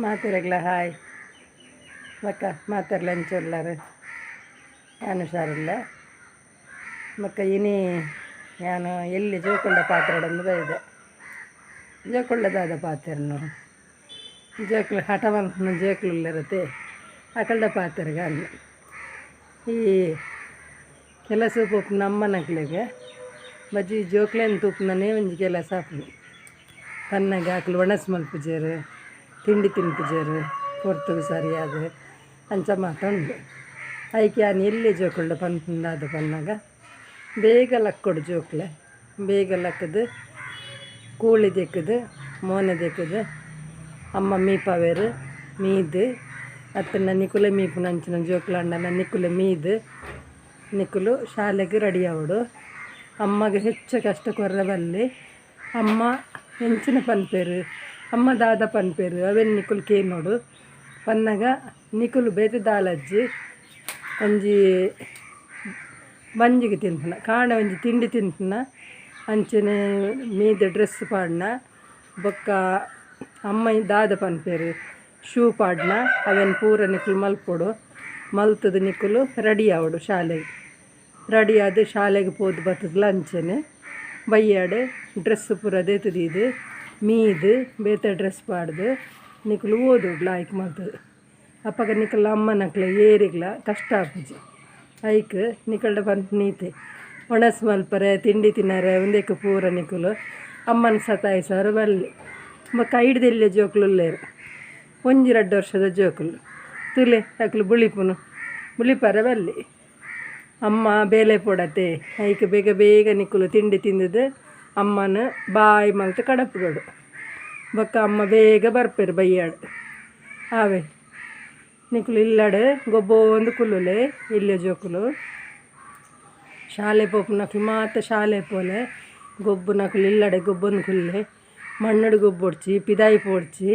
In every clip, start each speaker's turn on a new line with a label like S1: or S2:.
S1: ಮಾತೆರೆಗ್ಲ hi ಮಕ್ಕ ಮಾತೆರ್ಲ ಎಂಚೊಲ್ಲರು ನಾನು ಹುಷಾರಿಲ್ಲ ಮಕ್ಕ ಇನಿ ನಾನು ಎಲ್ಲಿ ಜೋಕೊಂಡ ಪಾತ್ರೆಡೊಂದು ಬೈದೆ ಜೋಕೊಳ್ಳದಾದ ಪಾತ್ರೆನು ಜೋಕ್ಲು ಹಠ ಮಲ್ಪನ ಜೋಕ್ಲುಲ್ಲಿರತ್ತೆ ಅಕಲ್ಡ ಪಾತ್ರೆಗೆ ಅನ್ನ ಈ ಕೆಲಸ ಪೋಪು ನಮ್ಮನಕ್ಲಿಗೆ ಬಜ್ಜಿ ಜೋಕ್ಲೆನ್ ತೂಪನೇ ಒಂಜಿ ಕೆಲಸ ಆಪುಂಡು ಪನ್ನಗೆ ಆಕಲು ಒಣಸ್ ಮಲ್ಪುಜೇರು ತಿಂಡಿ ತಿನ್ಪುಜೇರು ಕೊರ್ತುಗು ಸರಿಯಾದ ಅಂಚ ಮಾತುಂಡು ಐಕೆ ನಾನು ಎಲ್ಲಿ ಜೋಕುಳ್ಳ ಪನ್ಪುಂಡಾದ ಪನ್ನಾಗ ಬೇಗ ಲಕ್ಕೊಡು ಜೋಕ್ಲೆ ಬೇಗ ಲಕ್ಕದು ಕೂಳಿ ದೆಕ್ಕದು ಮೋನೆ ದೆಕ್ಕದು ಅಮ್ಮ ಮೀಪವೇರು ಮೀದು ಅತ್ತನ ನಿಕುಲೆ ಮೀಪುನ ಅಂಚಿನ ಜೋಕ್ಲಂಡನ ನಿಕುಲೆ ಮೀದು ನಿಕುಲು ಶಾಲೆಗೆ ರೆಡಿ ಆವಡು ಅಮ್ಮಗೆ ಹೆಚ್ಚು ಕಷ್ಟ ಕೊರ್ರೆ ಬಲ್ಲಿ ಅಮ್ಮ ಹೆಂಚಿನ ಪನ್ಪೇರು ಅಮ್ಮ ದಾದ ಪನ್ಪೇರು ಅವೆನ್ ನಿಕುಲು ಕೇನೋಡು ಪನ್ನಗ ನಿಕುಲು ಬೇತೆ ದಾಳಜ್ಜಿ ಒಂಜಿ ಬಂಜಿಗೆ ತಿನ್ಪುನ ಕಾಂಡ ಒಂಜಿ ತಿಂಡಿ ತಿನ್ಪುನ ಅಂಚನೆ ಮೀದ ಡ್ರೆಸ್ ಪಾಡ್ನ ಬೊಕ್ಕ ಅಮ್ಮ ದಾದ ಪನ್ಪೇರು ಶೂ ಪಾಡ್ನ ಅವೆನ್ ಪೂರ ನಿಕುಲು ಮಲ್ಪೊಡು ಮಲ್ತದು ನಿಕುಲು ರೆಡಿ ಆವಡು ಶಾಲೆಗೆ ರೆಡಿ ಆದ ಶಾಲೆಗೆ ಪೋದು ಬರ್ತದ ಲಂಚನೆ ಬಯ್ಯಾಡೆ ಡ್ರೆಸ್ ಪೂರ ದೇತದೀದು ಮೀದು ಬೇತೆ ಡ್ರೆಸ್ ಪಾಡ್ದು ನಿಕುಲು ಓದೋಡು ಲಾಯ್ಕ್ ಮಾಡ್ತದೆ ಅಪ್ಪಗ ನಿಕಲ್ ಅಮ್ಮನಕ್ಲೆ ಏರಿಗ್ಲ ಕಷ್ಟ ಆಪುಜಿ ಐಕ್ ನಿಕಲ್ಡ ಬಂತು ನೀತೆ ಒಣಸ್ ಮಲ್ಪರೆ ತಿಂಡಿ ತಿನ್ನರೆ ಒಂದೇಕ ಪೂರ ನಿಕುಲು ಅಮ್ಮನ ಸತಾಯಿಸೋರು ಬಲ್ಲಿ ಮಕ್ಕ ಹಿಡ್ದೆಲ್ಲೇ ಜೋಕ್ಲುಲ್ಲೇರು 1-2 ವರ್ಷದ ಜೋಕುಲು ತುಲೆ ಅಕ್ಲು ಬುಳಿಪರೆ ಬಲ್ಲಿ ಅಮ್ಮ ಬೇಲೆ ಪೊಡತೆ ಐಕ್ ಬೇಗ ಬೇಗ ನಿಕುಲು ತಿಂಡಿ ತಿಂದದು ಅಮ್ಮನ ಬಾಯಿ ಮಲ್ತು ಕಡಪುಗಡು ಬೊಕ್ಕ ಅಮ್ಮ ಬೇಗ ಬರ್ಪೇರು ಬಯ್ಯಾಡು ಆವೆ ನಿಕುಲು ಇಲ್ಲಡೆ ಗೊಬ್ಬೊಂದು ಕುಲ್ಲುಲೆ ಇಲ್ಲೇ ಜೋಕುಲು ಶಾಲೆ ಪೋಪು ನಕಲು ಮಾತ ಶಾಲೆ ಪೋಲೆ ಗೊಬ್ಬು ನಕಲು ಇಲ್ಲಡೆ ಗೊಬ್ಬೊಂದು ಕುಲ್ಲೆ ಮಣ್ಣಡು ಗೊಬ್ಬೊಡ್ಚಿ ಪಿದಾಯಿ ಪೋಡ್ಚಿ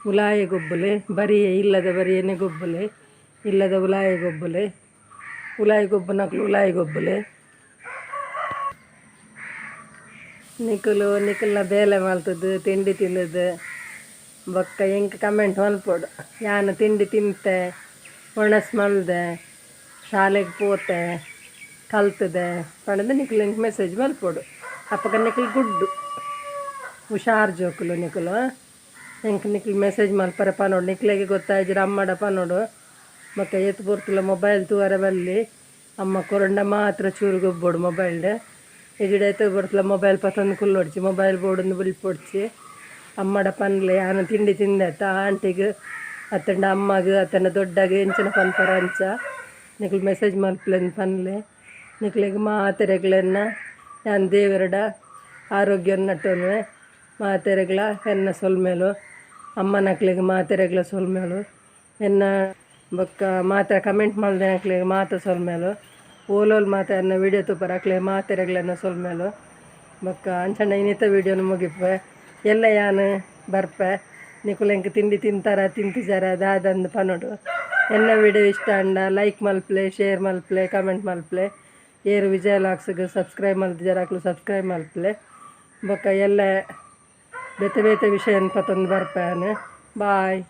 S1: ಉಲಾಯ ಗೊಬ್ಬಲೆ ಬರಿಯೇ ಇಲ್ಲದ ಬರಿಯೇನೆ ಗೊಬ್ಬಲೆ ಇಲ್ಲದ ಉಲಾಯ ಗೊಬ್ಬಲೆ ಉಲಾಯಿ ಗೊಬ್ಬ ನಕಲು ಉಲಾಯಿ ಗೊಬ್ಬಲೆ ನಿಕಲ್ನ ಬೇಲೆ ಮಲ್ತದ್ದು ತಿಂಡಿ ತಿನ್ನದು ಬೊಕ್ಕ ಎಂಕ್ ಕಮೆಂಟ್ ಮಲ್ಪೊಡು ಯಾನು ತಿಂಡಿ ತಿಂತೆ ಒಣಸ್ ಮಲ್ದೆ ಶಾಲೆಗೆ ಪೋತೆ ಕಲ್ತದೆ ಪಂಡದು ನಿಕಲ್ ಎಂಕ್ ಮೆಸೇಜ್ ಮಲ್ಪೊಡು ಅಪ್ಪಗ ನಿಕಲ್ ಗುಡ್ಡು ಹುಷಾರು ಜೋಕುಲು ನಿಕಲು ಎಂಕ್ ನಿಕಲ್ ಮೆಸೇಜ್ ಮಲ್ಪರೆ ಪನೋಡು ನಿಕ್ಲೆಗೆ ಗೊತ್ತಾಯ್ಜಿರ ಅಮ್ಮಡ ಪನೋಡು ಬೊಕ್ಕ ಎತ್ತು ಬರ್ತಲ್ಲ ಮೊಬೈಲ್ ತೂವರೆ ಬಲ್ಲಿ ಅಮ್ಮ ಕೊರಂಡ ಮಾತ್ರ ಚೂರು ಗೊಬ್ಬೋಡು ಮೊಬೈಲ್ಡೆ ಎಜಿಡ ಎತ್ತು ಬರ್ತಲ್ಲ ಮೊಬೈಲ್ ಪತ್ತೊಂದು ಕುಲ್ಲೊಡ್ಚಿ ಮೊಬೈಲ್ ಬೋರ್ಡನ್ನು ಬಿಲ್ಪೊಡ್ಚಿ ಅಮ್ಮಡ ಪನ್ಲೆ ಯಾನು ತಿಂಡಿ ತಿಂದೆತ್ತ ಆಂಟಿಗೆ ಅತ್ತಂಡ ಅಮ್ಮಗೆ ಅತ್ತನ ದೊಡ್ಡಗೆ ಎಂಚಿನ ಪನ್ಪರ ಅಂಚ ನಿಕಲ್ ಮೆಸೇಜ್ ಮಲ್ಪಲೆನ್ ಪನ್ಲೆ ನಿಕ್ಲೆಗೆ ಮಾತೆರೆಗ್ಲನ್ನ ಯಾನ್ ದೇವರಡ ಆರೋಗ್ಯ ನಟ್ಟೊನ್ವೆ ಮಾತೆರೆಗ್ಲ ಎನ್ನ ಸೊಲ್ಮೇಲು ಅಮ್ಮ ನಕ್ಲೆಗೆ ಮಾತೆರೆಗ್ಲ ಸೊಲ್ಮೇಲು ಎನ್ನ ಬೊಕ್ಕ ಮಾತ್ರ ಕಮೆಂಟ್ ಮಾಡಿದೆ ಹಾಕ್ಲಿಗೆ ಮಾತ ಸೊಲ್ಮೇಲು ಓಲೋಲ್ ಮಾತ ಎನ್ನ ವೀಡಿಯೋ ತುಪ್ಪರ ಹಾಕ್ಲಿ ಮಾತೆರೆಗ್ಲನ್ನ ಸೊಲ್ಮೇಲು ಬೊಕ್ಕ ಅಂಚಣ್ಣ ಇನ್ನಿತ ವೀಡಿಯೋನು ಮುಗಿಪೆ ಎಲ್ಲ ಯಾನು ಬರ್ಪೆ ನಿಕುಲು ಎಂಕ್ ತಿಂಡಿ ತಿಂತಾರ ತಿಂತಿಜಾರ ದಾದಂದು ಪನೋಡು ಎನ್ನ ವೀಡಿಯೋ ಇಷ್ಟ ಅಂಡ ಲೈಕ್ ಮಲ್ಪ್ಲೆ ಶೇರ್ ಮಲ್ಪ್ಲೆ ಕಮೆಂಟ್ ಮಲ್ಪ್ಲೆ ಏರು ವಿಜಯ ಲಾಕ್ಸ್ಗೆ ಸಬ್ಸ್ಕ್ರೈಬ್ ಮಲ್ತಿಜಾರ ಹಾಕ್ಲು ಸಬ್ಸ್ಕ್ರೈಬ್ ಮಲ್ಪ್ಲೆ ಬೊಕ್ಕ ಎಲ್ಲ ಬೇತೆ ಬೇತೆ ವಿಷಯನ ಪತ್ತೊಂದು ಬರ್ಪೆ ಬಾಯ್.